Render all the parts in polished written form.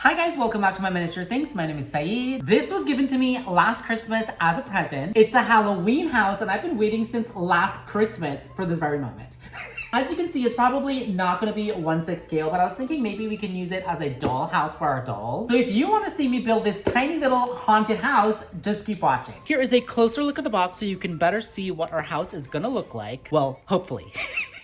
Hi guys, welcome back to my miniature things. My name is Saeed. This was given to me last Christmas as a present. It's a Halloween house and I've been waiting since last Christmas for this very moment. As you can see, it's probably not gonna be 1/6 scale, but I was thinking maybe we can use it as a doll house for our dolls. So if you wanna see me build this tiny little haunted house, just keep watching. Here is a closer look at the box so you can better see what our house is gonna look like. Well, hopefully.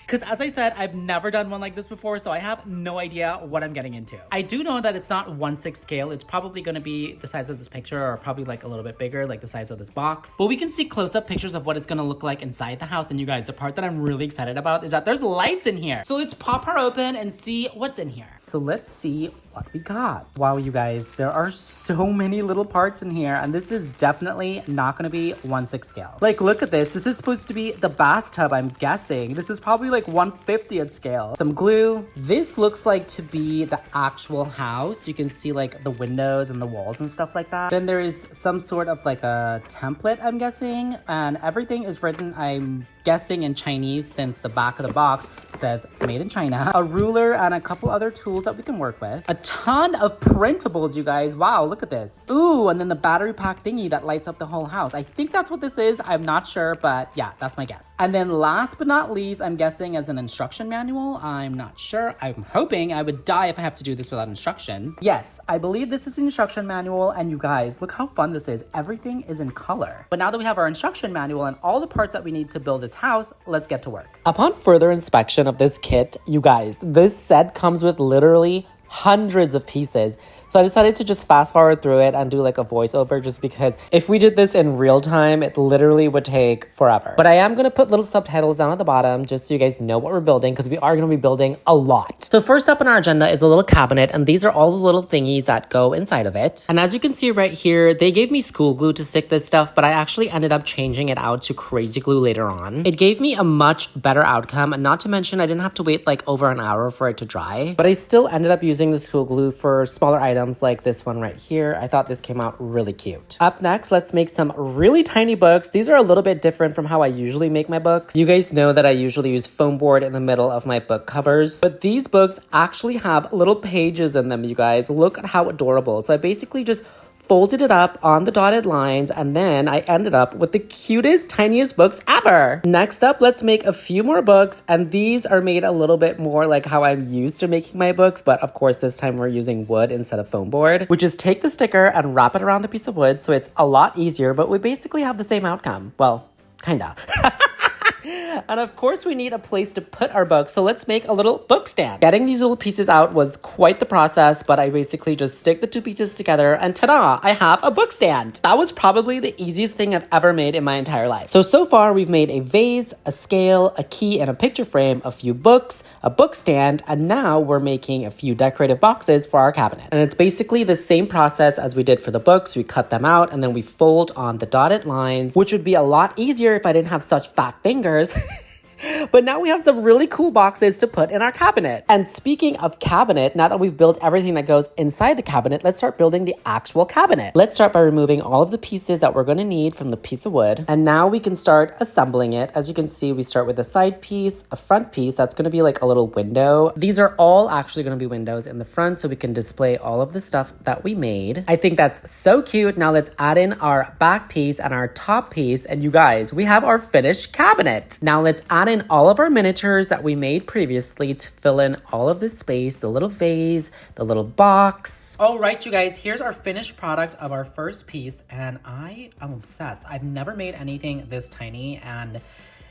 Because as I said, I've never done one like this before, so I have no idea what I'm getting into. I do know that it's not 1/6 scale. It's probably gonna be the size of this picture or probably like a little bit bigger, like the size of this box. But we can see close-up pictures of what it's gonna look like inside the house. And you guys, the part that I'm really excited about is that there's lights in here. So let's pop her open and see what's in here. So let's see what we got. Wow, you guys, there are so many little parts in here, and this is definitely not gonna be 1/6 scale. Like, look at this. This is supposed to be the bathtub, I'm guessing. This is probably like 1/50th scale. Some glue. This looks like to be the actual house. You can see like the windows and the walls and stuff like that. Then there is some sort of like a template, I'm guessing, and everything is written, I'm guessing, in Chinese, since the back of the box says made in China. A ruler and a couple other tools that we can work with. A ton of printables, you guys. Wow, look at this. Ooh, and then the battery pack thingy that lights up the whole house. I think that's what this is. I'm not sure, but yeah, that's my guess. And then last but not least, I'm guessing as an instruction manual. I'm not sure. I'm hoping. I would die if I have to do this without instructions. Yes, I believe this is an instruction manual, and you guys, look how fun this is. Everything is in color. But now that we have our instruction manual and all the parts that we need to build this house, let's get to work. Upon further inspection of this kit, you guys, this set comes with literally hundreds of pieces. So I decided to just fast forward through it and do like a voiceover, just because if we did this in real time, it literally would take forever. But I am going to put little subtitles down at the bottom just so you guys know what we're building, because we are going to be building a lot. So first up on our agenda is a little cabinet, and these are all the little thingies that go inside of it. And as you can see right here, they gave me school glue to stick this stuff, but I actually ended up changing it out to crazy glue later on. It gave me a much better outcome, and not to mention I didn't have to wait like over an hour for it to dry. But I still ended up using the school glue for smaller items like this one right here. I thought this came out really cute. Up next, let's make some really tiny books. These are a little bit different from how I usually make my books. You guys know that I usually use foam board in the middle of my book covers, but these books actually have little pages in them, you guys. Look at how adorable. So I basically just folded it up on the dotted lines, and then I ended up with the cutest, tiniest books ever. Next up, let's make a few more books, and these are made a little bit more like how I'm used to making my books, but of course this time we're using wood instead of foam board, which is take the sticker and wrap it around the piece of wood, so it's a lot easier, but we basically have the same outcome. Well, kinda. And of course we need a place to put our books, so let's make a little book stand. Getting these little pieces out was quite the process, but I basically just stick the two pieces together and ta-da, I have a book stand. That was probably the easiest thing I've ever made in my entire life. So far we've made a vase, a scale, a key, and a picture frame, a few books, a book stand, and now we're making a few decorative boxes for our cabinet. And it's basically the same process as we did for the books. We cut them out and then we fold on the dotted lines, which would be a lot easier if I didn't have such fat fingers. But now we have some really cool boxes to put in our cabinet. And speaking of cabinet, now that we've built everything that goes inside the cabinet, let's start building the actual cabinet. Let's start by removing all of the pieces that we're going to need from the piece of wood. And now we can start assembling it. As you can see, we start with a side piece, a front piece. That's going to be like a little window. These are all actually going to be windows in the front, so we can display all of the stuff that we made. I think that's so cute. Now let's add in our back piece and our top piece. And you guys, we have our finished cabinet. Now let's add in all of our miniatures that we made previously to fill in all of this space, the little vase, the little box. All right, you guys, here's our finished product of our first piece, and I am obsessed. I've never made anything this tiny, and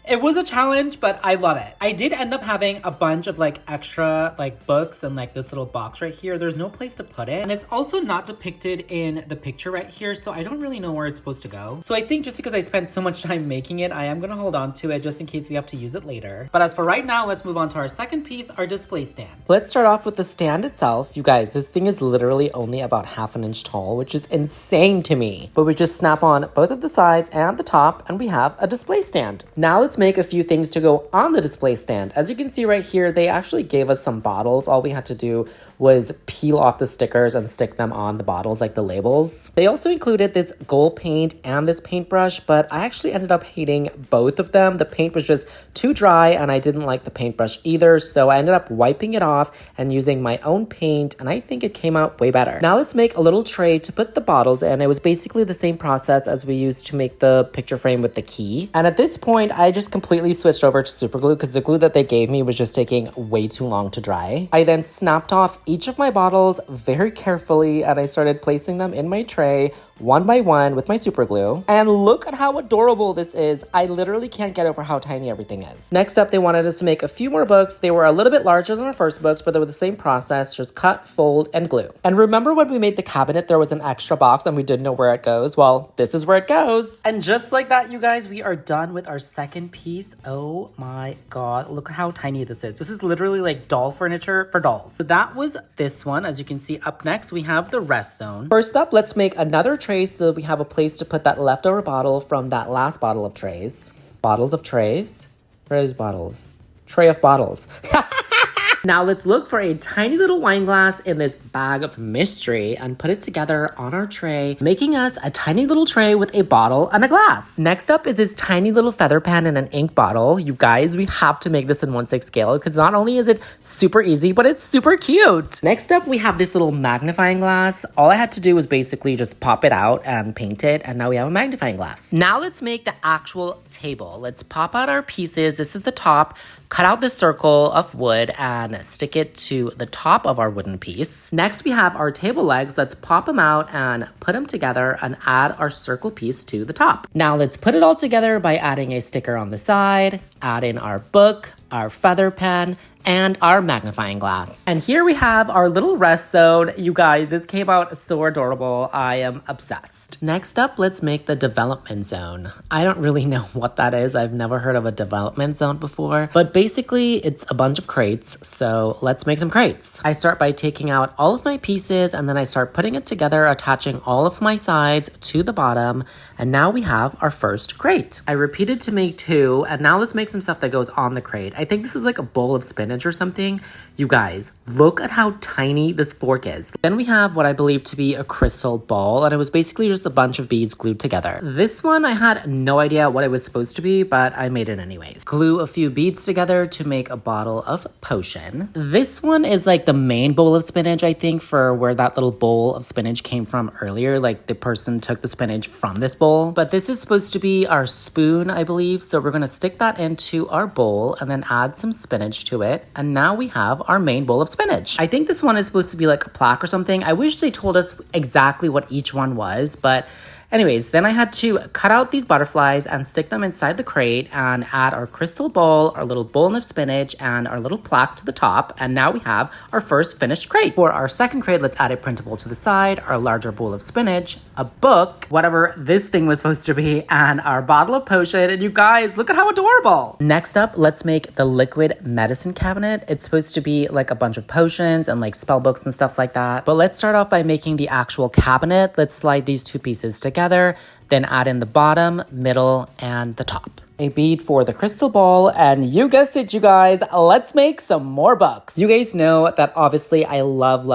it was a challenge, but I love it. I did end up having a bunch of like extra like books and like this little box right here. There's no place to put it. And it's also not depicted in the picture right here, so I don't really know where it's supposed to go. So I think just because I spent so much time making it, I am gonna hold on to it just in case we have to use it later. But as for right now, let's move on to our second piece, our display stand. Let's start off with the stand itself. You guys, this thing is literally only about 1/2 inch tall, which is insane to me. But we just snap on both of the sides and the top, and we have a display stand. Now let's let's make a few things to go on the display stand. As you can see right here, they actually gave us some bottles. All we had to do was peel off the stickers and stick them on the bottles, like the labels. They also included this gold paint and this paintbrush, but I actually ended up hating both of them. The paint was just too dry and I didn't like the paintbrush either, so I ended up wiping it off and using my own paint, and I think it came out way better. Now let's make a little tray to put the bottles in. It was basically the same process as we used to make the picture frame with the key. And at this point, I just completely switched over to super glue because the glue that they gave me was just taking way too long to dry. I then snapped off each of my bottles very carefully and I started placing them in my tray one by one with my super glue. And look at how adorable this is. I literally can't get over how tiny everything is. Next up, they wanted us to make a few more books. They were a little bit larger than our first books, but they were the same process, just cut, fold, and glue. And remember when we made the cabinet, there was an extra box and we didn't know where it goes? Well, this is where it goes. And just like that, you guys, we are done with our second piece. Oh my God, look at how tiny this is. This is literally like doll furniture for dolls. So that was this one. As you can see, up next, we have the rest zone. First up, let's make another tray so that we have a place to put that leftover bottle from that last bottle of trays. Bottles of trays? Where are these bottles? Tray of bottles. Now let's look for a tiny little wine glass in this bag of mystery and put it together on our tray, making us a tiny little tray with a bottle and a glass. Next up is this tiny little feather pen and an ink bottle. You guys, we have to make this in 1/6 scale because not only is it super easy, but it's super cute. Next up, we have this little magnifying glass. All I had to do was basically just pop it out and paint it, and now we have a magnifying glass. Now let's make the actual table. Let's pop out our pieces. This is the top. Cut out the circle of wood and stick it to the top of our wooden piece. Next, we have our table legs. Let's pop them out and put them together and add our circle piece to the top. Now let's put it all together by adding a sticker on the side, add in our book, our feather pen, and our magnifying glass. And here we have our little rest zone. You guys, this came out so adorable. I am obsessed. Next up, let's make the development zone. I don't really know what that is. I've never heard of a development zone before, but basically it's a bunch of crates. So let's make some crates. I start by taking out all of my pieces and then I start putting it together, attaching all of my sides to the bottom. And now we have our first crate. I repeated to make 2, and now let's make some stuff that goes on the crate. I think this is like a bowl of spinach or something. You guys, look at how tiny this fork is. Then we have what I believe to be a crystal ball, and it was basically just a bunch of beads glued together. This one, I had no idea what it was supposed to be, but I made it anyways. Glue a few beads together to make a bottle of potion. This one is like the main bowl of spinach, I think, for where that little bowl of spinach came from earlier. Like the person took the spinach from this bowl. But this is supposed to be our spoon, I believe. So we're gonna stick that into our bowl and then add some spinach to it. And now we have our main bowl of spinach. I think this one is supposed to be like a plaque or something. I wish they told us exactly what each one was, but anyways, then I had to cut out these butterflies and stick them inside the crate and add our crystal bowl, our little bowl of spinach, and our little plaque to the top. And now we have our first finished crate. For our second crate, let's add a printable to the side, our larger bowl of spinach, a book, whatever this thing was supposed to be, and our bottle of potion. And you guys, look at how adorable. Next up, let's make the liquid medicine cabinet. It's supposed to be like a bunch of potions and like spell books and stuff like that. But let's start off by making the actual cabinet. Let's slide these 2 pieces together, then add in the bottom, middle, and the top. A bead for the crystal ball, and you guessed it, you guys, let's make some more books. You guys know that obviously I love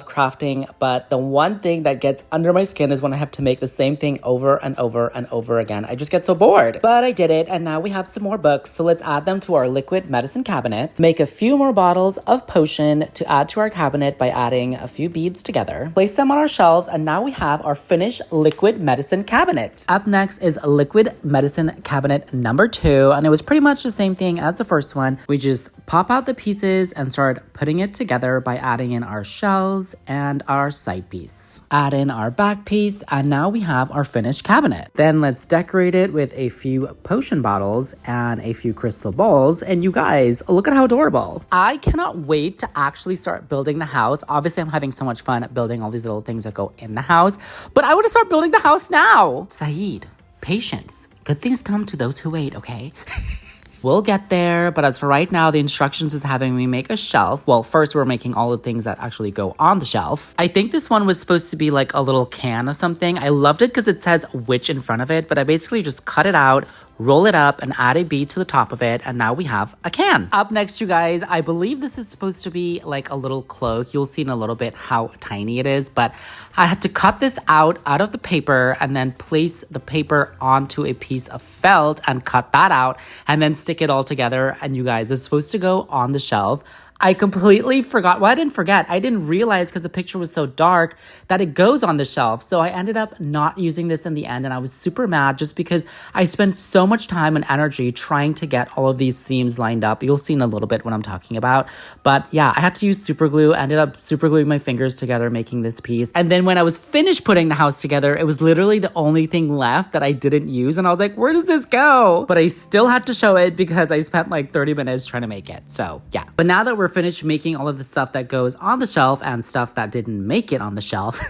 crafting, but the one thing that gets under my skin is when I have to make the same thing over and over and over again. I just get so bored. But I did it, and now we have some more books, so let's add them to our liquid medicine cabinet. Make a few more bottles of potion to add to our cabinet by adding a few beads together. Place them on our shelves, and now we have our finished liquid medicine cabinet. Up next is liquid medicine cabinet number 2, and it was pretty much the same thing as the first one. We just pop out the pieces and start putting it together by adding in our shelves and our side piece. Add in our back piece, and now we have our finished cabinet. Then let's decorate it with a few potion bottles and a few crystal balls, and you guys, look at how adorable. I cannot wait to actually start building the house. Obviously, I'm having so much fun building all these little things that go in the house, but I want to start building the house now. Saeed, patience. Good things come to those who wait, okay? We'll get there, but as for right now, the instructions is having me make a shelf. Well, first we're making all the things that actually go on the shelf. I think this one was supposed to be like a little can of something. I loved it because it says witch in front of it, but I basically just cut it out, roll it up, and add a bead to the top of it, and now we have a can. Up next, you guys, I believe this is supposed to be like a little cloak. You'll see in a little bit how tiny it is, but I had to cut this out of the paper and then place the paper onto a piece of felt and cut that out and then stick it all together. And you guys, it's supposed to go on the shelf. I completely forgot. Well, I didn't forget. I didn't realize because the picture was so dark that it goes on the shelf. So I ended up not using this in the end. And I was super mad just because I spent so much time and energy trying to get all of these seams lined up. You'll see in a little bit what I'm talking about. But yeah, I had to use super glue. I ended up super gluing my fingers together making this piece. And then when I was finished putting the house together, it was literally the only thing left that I didn't use. And I was like, where does this go? But I still had to show it because I spent like 30 minutes trying to make it. So yeah. But now that we're finished making all of the stuff that goes on the shelf and stuff that didn't make it on the shelf,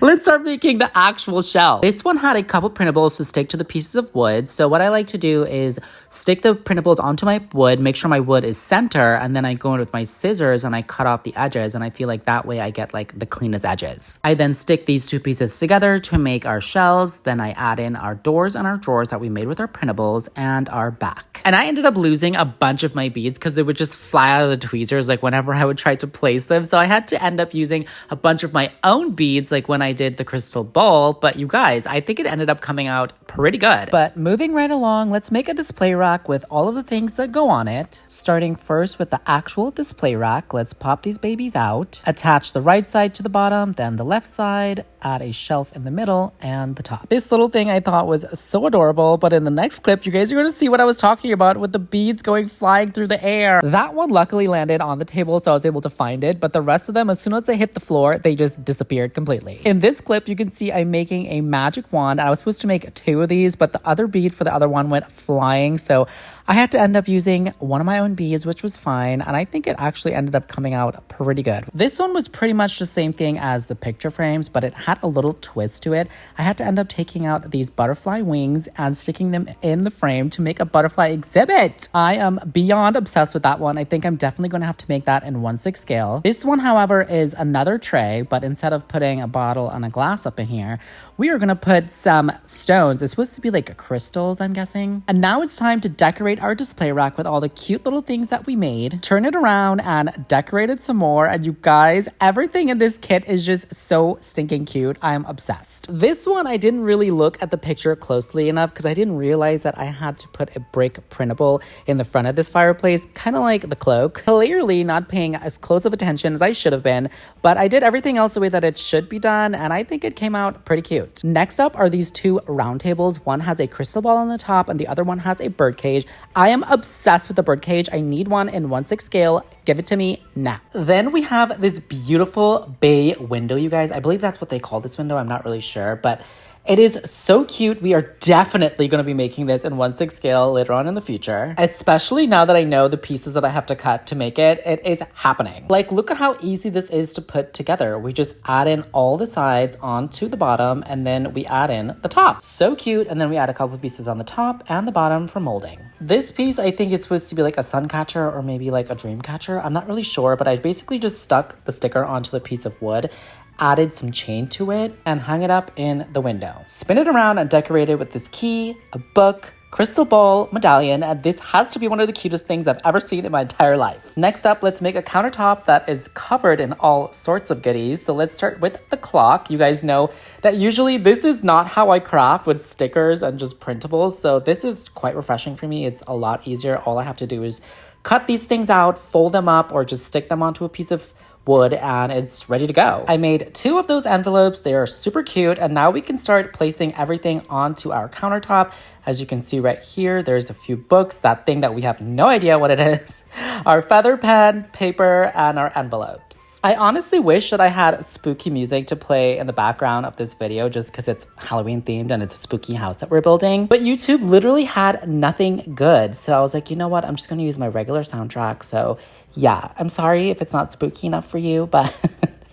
let's start making the actual shelf. This one had a couple printables to stick to the pieces of wood. So what I like to do is stick the printables onto my wood, make sure my wood is center, and then I go in with my scissors and I cut off the edges, and I feel like that way I get like the cleanest edges. I then stick these two pieces together to make our shelves. Then I add in our doors and our drawers that we made with our printables and our back. And I ended up losing a bunch of my beads because they would just fly out of the tweezers like whenever I would try to place them. So I had to end up using a bunch of my own beads like when I did the crystal ball. But you guys, I think it ended up coming out pretty good. But moving right along, let's make a display rack with all of the things that go on it. Starting first with the actual display rack, let's pop these babies out. Attach the right side to the bottom, then the left side, add a shelf in the middle and the top. This little thing I thought was so adorable, but in the next clip, you guys are going to see what I was talking about with the beads going flying through the air. That one luckily landed on the table, so I was able to find it, but the rest of them, as soon as they hit the floor, they just disappeared completely. In this clip, you can see I'm making a magic wand. I was supposed to make 2 of these, but the other bead for the other one went flying, so I had to end up using one of my own beads, which was fine, and I think it actually ended up coming out pretty good. This one was pretty much the same thing as the picture frames, but it had a little twist to it. I had to end up taking out these butterfly wings and sticking them in the frame to make a butterfly exhibit. I am beyond obsessed with that one. I think I'm definitely going to have to make that in 1/6 scale. This one, however, is another tray, but instead of putting a bottle and a glass up in here, we are going to put some stones. It's supposed to be like crystals, I'm guessing. And now it's time to decorate our display rack with all the cute little things that we made. Turn it around and decorate it some more. And you guys, everything in this kit is just so stinking cute. I'm obsessed. This one, I didn't really look at the picture closely enough because I didn't realize that I had to put a brick printable in the front of this fireplace, kind of like the cloak. Clearly not paying as close of attention as I should have been, but I did everything else the way that it should be done, and I think it came out pretty cute. Next up are these 2 round tables. One has a crystal ball on the top and the other one has a bird cage. I am obsessed with the bird cage. I need one in 1/6 scale. Give it to me now. Then we have this beautiful bay window, you guys. I believe that's what they call this window. I'm not really sure, but it is so cute. We are definitely going to be making this in 1/6 scale later on in the future, especially now that I know the pieces that I have to cut to make it. It is happening. Like, look at how easy this is to put together. We just add in all the sides onto the bottom and then we add in the top. So cute. And then we add a couple of pieces on the top and the bottom for molding. This piece, I think, is supposed to be like a sun catcher or maybe like a dream catcher. I'm not really sure, but I basically just stuck the sticker onto the piece of wood, added some chain to it, and hung it up in the window. Spin it around and decorate it with this key, a book, crystal ball, medallion, and this has to be one of the cutest things I've ever seen in my entire life. Next up, let's make a countertop that is covered in all sorts of goodies. So let's start with the clock. You guys know that usually this is not how I craft, with stickers and just printables. So this is quite refreshing for me. It's a lot easier. All I have to do is cut these things out, fold them up, or just stick them onto a piece of wood and it's ready to go. I made 2 of those envelopes. They are super cute, and now we can start placing everything onto our countertop. As you can see right here, there's a few books, that thing that we have no idea what it is, our feather pen, paper, and our envelopes. I honestly wish that I had spooky music to play in the background of this video just because it's Halloween themed and it's a spooky house that we're building. But YouTube literally had nothing good. So I was like, you know what? I'm just going to use my regular soundtrack. So yeah, I'm sorry if it's not spooky enough for you, but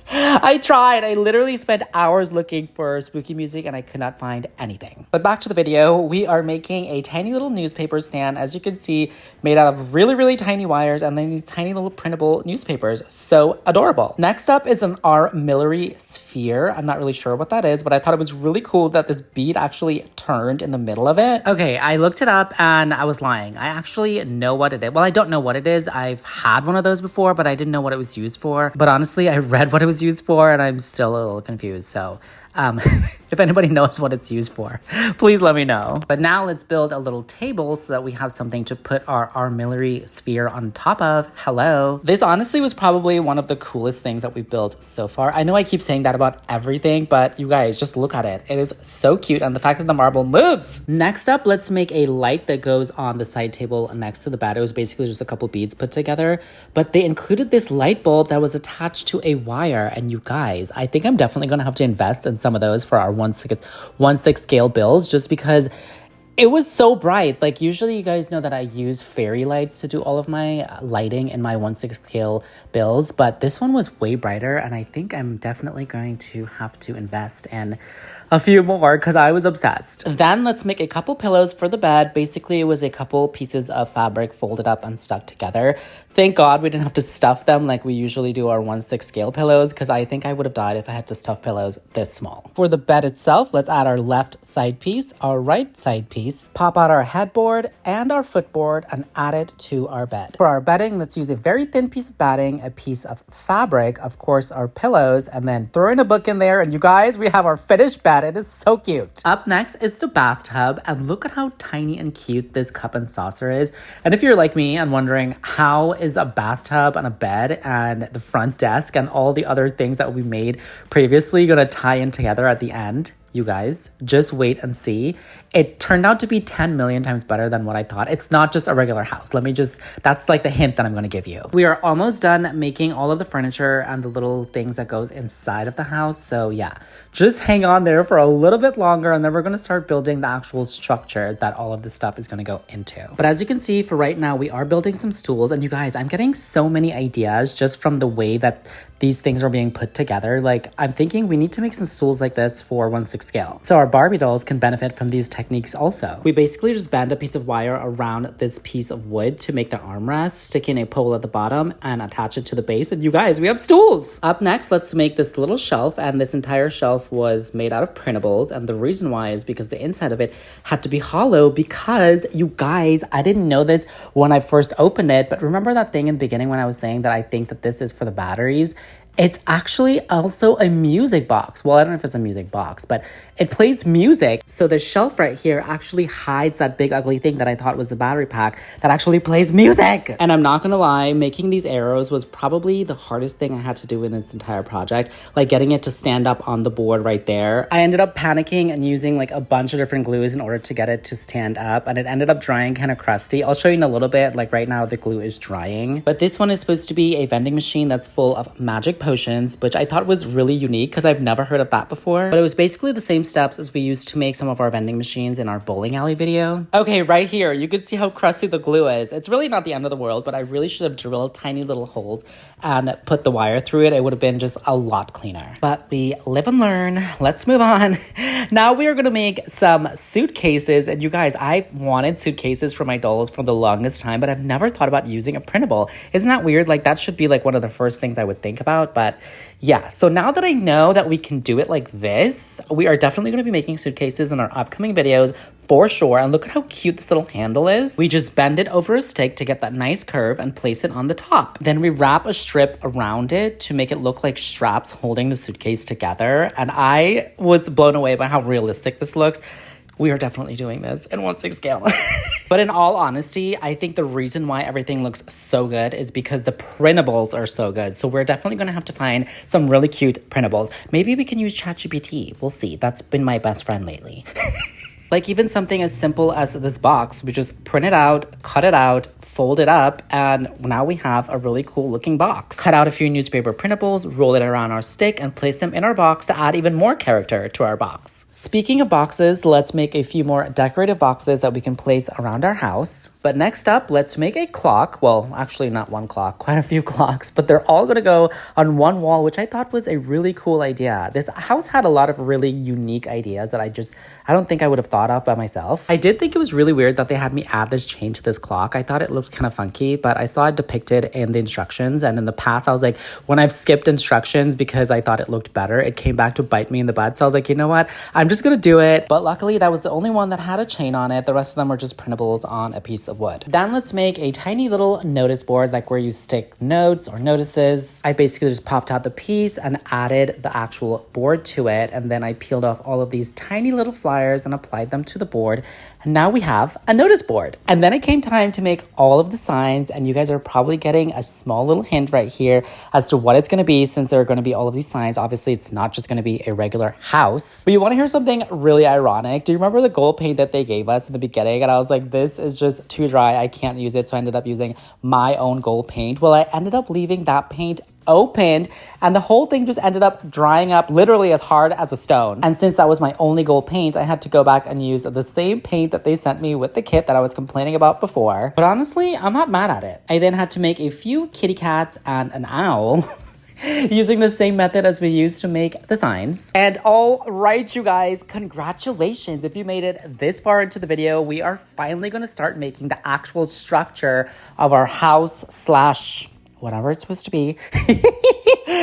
I tried. I literally spent hours looking for spooky music and I could not find anything. But back to the video, we are making a tiny little newspaper stand, as you can see, made out of really, really tiny wires and then these tiny little printable newspapers. So adorable. Next up is an armillary sphere. I'm not really sure what that is, but I thought it was really cool that this bead actually turned in the middle of it. Okay, I looked it up and I was lying. I actually know what it is. Well, I don't know what it is. I've had one of those before, but I didn't know what it was used for. But honestly, I read what it was used for and I'm still a little confused. So if anybody knows what it's used for, please let me know. But now let's build a little table so that we have something to put our armillary sphere on top of. Hello. This honestly was probably one of the coolest things that we've built so far. I know I keep saying that about everything, but you guys just look at it. It is so cute. And the fact that the marble moves. Next up, let's make a light that goes on the side table next to the bed. It was basically just a couple beads put together, but they included this light bulb that was attached to a wire. And you guys, I think I'm definitely going to have to invest in some of those for our 1/6 scale bills, just because it was so bright. Like usually you guys know that I use fairy lights to do all of my lighting in my 1/6 scale bills, but this one was way brighter and I think I'm definitely going to have to invest in a few more because I was obsessed. Then let's make a couple pillows for the bed. Basically, it was a couple pieces of fabric folded up and stuck together. Thank God we didn't have to stuff them like we usually do our 1/6 scale pillows, because I think I would have died if I had to stuff pillows this small. For the bed itself, let's add our left side piece, our right side piece, pop out our headboard and our footboard and add it to our bed. For our bedding, let's use a very thin piece of batting, a piece of fabric, of course our pillows, and then throw in a book in there, and you guys, we have our finished bed. It is so cute. Up next is the bathtub, and look at how tiny and cute this cup and saucer is. And if you're like me and wondering how is a bathtub and a bed and the front desk and all the other things that we made previously gonna tie in together at the end, you guys, just wait and see. It turned out to be 10 million times better than what I thought. It's not just a regular house. That's like the hint that I'm going to give you. We are almost done making all of the furniture and the little things that goes inside of the house. So yeah, just hang on there for a little bit longer and then we're going to start building the actual structure that all of this stuff is going to go into. But as you can see, for right now, we are building some stools. And you guys, I'm getting so many ideas just from the way that these things are being put together. Like I'm thinking we need to make some stools like this for 1/6 scale. So our Barbie dolls can benefit from these techniques also. We basically just bend a piece of wire around this piece of wood to make the armrest, stick in a pole at the bottom and attach it to the base. And you guys, we have stools. Up next, let's make this little shelf. And this entire shelf was made out of printables. And the reason why is because the inside of it had to be hollow, because you guys, I didn't know this when I first opened it, but remember that thing in the beginning when I was saying that I think that this is for the batteries? It's actually also a music box. Well, I don't know if it's a music box, but it plays music. So the shelf right here actually hides that big ugly thing that I thought was a battery pack that actually plays music. And I'm not gonna lie, making these arrows was probably the hardest thing I had to do in this entire project. Like getting it to stand up on the board right there. I ended up panicking and using like a bunch of different glues in order to get it to stand up. And it ended up drying kind of crusty. I'll show you in a little bit. Like right now the glue is drying. But this one is supposed to be a vending machine that's full of magic potions, which I thought was really unique because I've never heard of that before. But it was basically the same steps as we used to make some of our vending machines in our bowling alley video. Okay, right here, you can see how crusty the glue is. It's really not the end of the world, but I really should have drilled tiny little holes and put the wire through it. It would have been just a lot cleaner. But we live and learn. Let's move on. Now we are going to make some suitcases. And you guys, I've wanted suitcases for my dolls for the longest time, but I've never thought about using a printable. Isn't that weird? Like that should be like one of the first things I would think about. But yeah, so now that I know that we can do it like this, we are definitely going to be making suitcases in our upcoming videos for sure. And look at how cute this little handle is. We just bend it over a stick to get that nice curve and place it on the top. Then we wrap a strip around it to make it look like straps holding the suitcase together. And I was blown away by how realistic this looks. We are definitely doing this in 1/6 scale. But in all honesty, I think the reason why everything looks so good is because the printables are so good. So we're definitely going to have to find some really cute printables. Maybe we can use ChatGPT. We'll see. That's been my best friend lately. Like even something as simple as this box, we just print it out, cut it out, fold it up, and now we have a really cool looking box. Cut out a few newspaper printables, roll it around our stick, and place them in our box to add even more character to our box. Speaking of boxes, let's make a few more decorative boxes that we can place around our house. But next up, let's make a clock. Well, actually not one clock, quite a few clocks, but they're all gonna go on one wall, which I thought was a really cool idea. This house had a lot of really unique ideas that I don't think I would have thought of by myself. I did think it was really weird that they had me add this chain to this clock. I thought it looked kind of funky, but I saw it depicted in the instructions. And in the past, I was like, when I've skipped instructions because I thought it looked better, it came back to bite me in the butt. So I was like, you know what? I'm just gonna do it. But luckily, that was the only one that had a chain on it. The rest of them were just printables on a piece of wood. Then let's make a tiny little notice board, like where you stick notes or notices. I basically just popped out the piece and added the actual board to it. And then I peeled off all of these tiny little flyers and applied them to the board. And now we have a notice board. And then it came time to make all of the signs. And you guys are probably getting a small little hint right here as to what it's going to be, since there are going to be all of these signs. Obviously, it's not just going to be a regular house. But you want to hear something really ironic? Do you remember the gold paint that they gave us in the beginning? And I was like, this is just too dry. I can't use it. So I ended up using my own gold paint. Well, I ended up leaving that paint opened, and the whole thing just ended up drying up literally as hard as a stone. And since that was my only gold paint, I had to go back and use the same paint that they sent me with the kit that I was complaining about before. But honestly, I'm not mad at it. I then had to make a few kitty cats and an owl using the same method as we used to make the signs. And all right, you guys, congratulations. If you made it this far into the video, we are finally going to start making the actual structure of our house slash whatever it's supposed to be.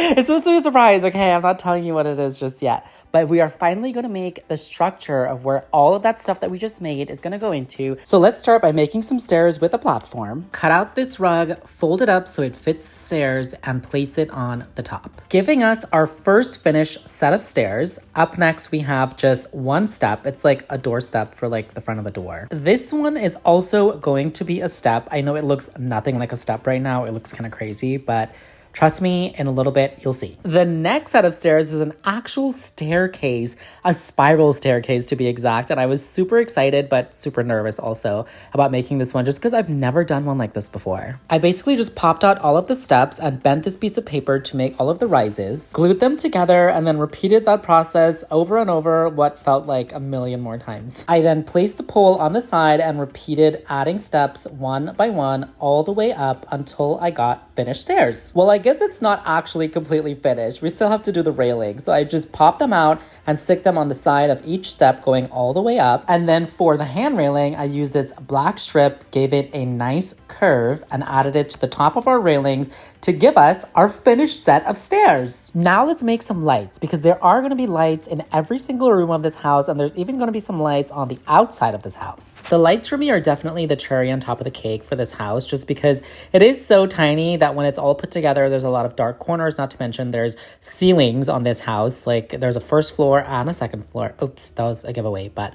It's supposed to be a surprise, okay? I'm not telling you what it is just yet. But we are finally going to make the structure of where all of that stuff that we just made is going to go into. So let's start by making some stairs with a platform. Cut out this rug, fold it up so it fits the stairs, and place it on the top, giving us our first finished set of stairs. Up next, we have just one step. It's like a doorstep for like the front of a door. This one is also going to be a step. I know it looks nothing like a step right now. It looks kind of crazy, but trust me, in a little bit, you'll see. The next set of stairs is an actual staircase, a spiral staircase to be exact. And I was super excited, but super nervous also about making this one just because I've never done one like this before. I basically just popped out all of the steps and bent this piece of paper to make all of the rises, glued them together, and then repeated that process over and over what felt like a million more times. I then placed the pole on the side and repeated adding steps one by one all the way up until I got finished stairs. Well, I guess it's not actually completely finished. We still have to do the railings. So I just pop them out and stick them on the side of each step going all the way up. And then for the hand railing, I used this black strip, gave it a nice curve, and added it to the top of our railings to give us our finished set of stairs. Now let's make some lights, because there are going to be lights in every single room of this house, and there's even going to be some lights on the outside of this house. The lights for me are definitely the cherry on top of the cake for this house, just because it is so tiny that when it's all put together, there's a lot of dark corners, not to mention there's ceilings on this house. Like there's a first floor and a second floor. Oops, that was a giveaway, but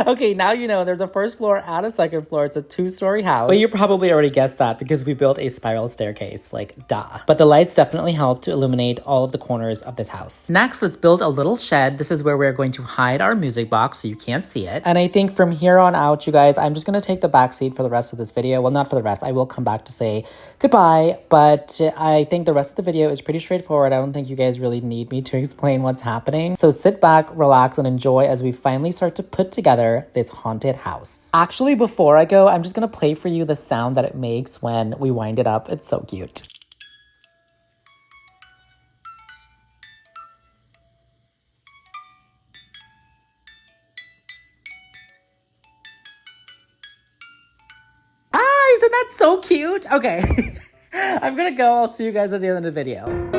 okay, now you know there's a first floor and a second floor. It's a 2-story house, but you probably already guessed that because we built a spiral staircase, like duh. But the lights definitely help to illuminate all of the corners of this house. Next, let's build a little shed. This is where we're going to hide our music box so you can't see it. And I think from here on out, you guys, I'm just going to take the back seat for the rest of this video. Well, not for the rest. I will come back to say goodbye, but I think the rest of the video is pretty straightforward. I don't think you guys really need me to explain what's happening. So sit back, relax, and enjoy as we finally start to put together this haunted house. Actually, before I go, I'm just going to play for you the sound that it makes when we wind it up. It's so cute. Ah, isn't that so cute? Okay, I'm gonna go. I'll see you guys at the end of the video.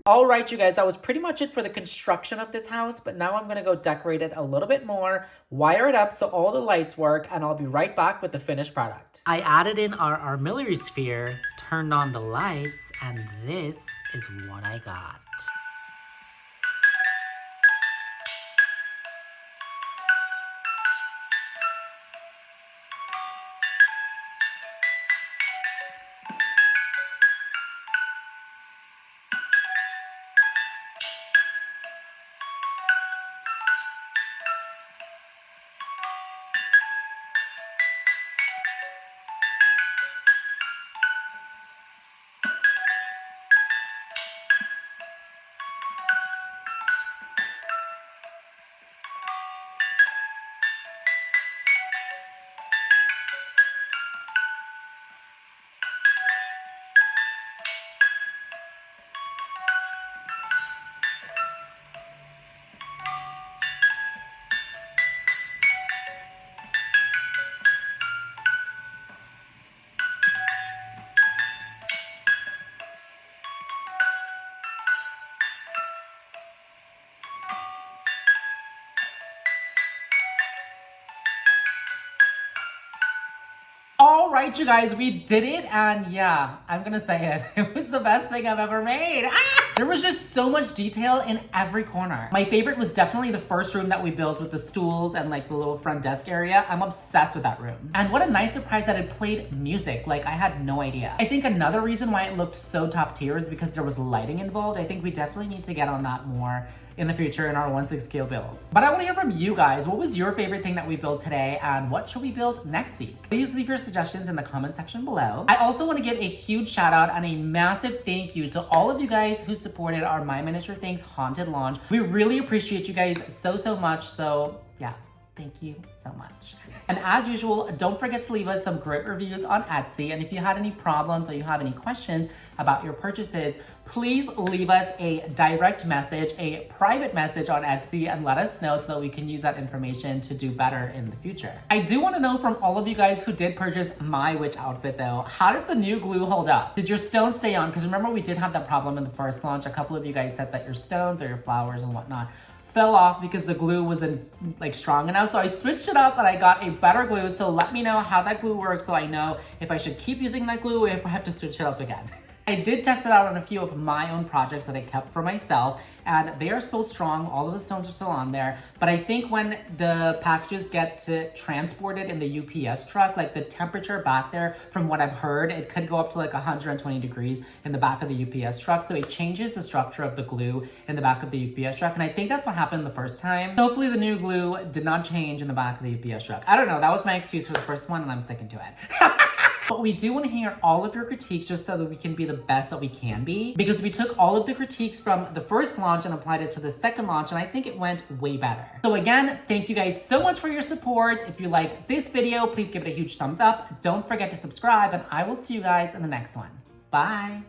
All right, you guys, that was pretty much it for the construction of this house, but now I'm gonna go decorate it a little bit more, wire it up so all the lights work, and I'll be right back with the finished product. I added in our armillary sphere, turned on the lights, and this is what I got. All right, you guys, we did it, and yeah, I'm gonna say it. It was the best thing I've ever made. There was just so much detail in every corner. My favorite was definitely the first room that we built with the stools and like the little front desk area. I'm obsessed with that room. And what a nice surprise that it played music. Like, I had no idea. I think another reason why it looked so top tier is because there was lighting involved. I think we definitely need to get on that more in the future in our 1/6 scale builds. But I want to hear from you guys. What was your favorite thing that we built today, and what should we build next week? Please leave your suggestions in the comment section below. I also want to give a huge shout out and a massive thank you to all of you guys who supported our My Miniature Things haunted launch. We really appreciate you guys so much. So yeah, thank you so much. And as usual, don't forget to leave us some great reviews on Etsy. And if you had any problems or you have any questions about your purchases, please leave us a direct message, a private message on Etsy, and let us know so that we can use that information to do better in the future. I do want to know from all of you guys who did purchase my witch outfit though, how did the new glue hold up? Did your stones stay on? Because remember, we did have that problem in the first launch. A couple of you guys said that your stones or your flowers and whatnot fell off because the glue wasn't like strong enough. So I switched it up and I got a better glue. So let me know how that glue works so I know if I should keep using that glue or if I have to switch it up again. I did test it out on a few of my own projects that I kept for myself, and they are still strong. All of the stones are still on there, but I think when the packages get transported in the UPS truck, like the temperature back there, from what I've heard, it could go up to like 120 degrees in the back of the UPS truck. So it changes the structure of the glue in the back of the UPS truck. And I think that's what happened the first time. So hopefully the new glue did not change in the back of the UPS truck. I don't know, that was my excuse for the first one and I'm sticking to it. But we do want to hear all of your critiques just so that we can be the best that we can be, because we took all of the critiques from the first launch and applied it to the second launch, and I think it went way better. So again, thank you guys so much for your support. If you liked this video, please give it a huge thumbs up. Don't forget to subscribe, and I will see you guys in the next one. Bye.